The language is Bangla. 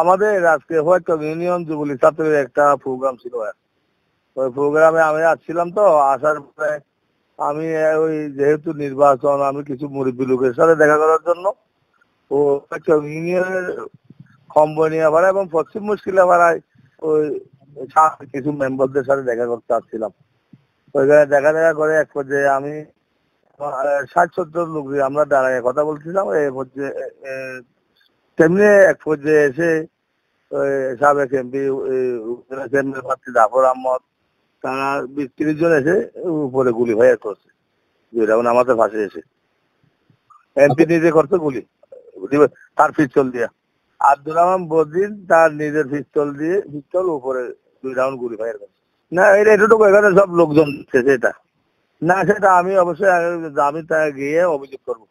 আমাদের আজকে হয়তো ইউনিয়ন যুবলীগ ছাত্রের একটা প্রোগ্রাম ছিল। ওই প্রোগ্রামে আমি আসছিলাম, তো আসার পরে আমি ওই যেহেতু নির্বাচন, আমি কিছু মুরব্বী লোকের সাথে দেখা করার জন্য ও ইউনিয়নের খম্বনিয়া এবং পশ্চিম মুশকিলাপাড়ায় ওই কিছু মেম্বারদের সাথে দেখা করতে আসছিলাম। ওইখানে দেখা করে এক পর্যায়ে আমি ৬০-৭০ লোক আমরা দাঁড়ায় কথা বলছিলাম। তেমনি এক পর্যায়ে এসে সাবেক এমপি প্রার্থী জাফর আহমদ, তারা ২০-৩০ জন এসে উপরে গুলি ফায়ার করছে, আমাদের পাশে এসে। এমপি নিজে করছে গুলি, তার পিস্তল দিয়া। আব্দুর রহমান বদিন তার নিজের পিস্তল উপরে 2 রাউন্ড গুলি ফায়ার করছে। না, এটুকু এখানে সব লোকজন সেটা না, সেটা আমি অবশ্যই আমি তা গিয়ে অভিযোগ করবো।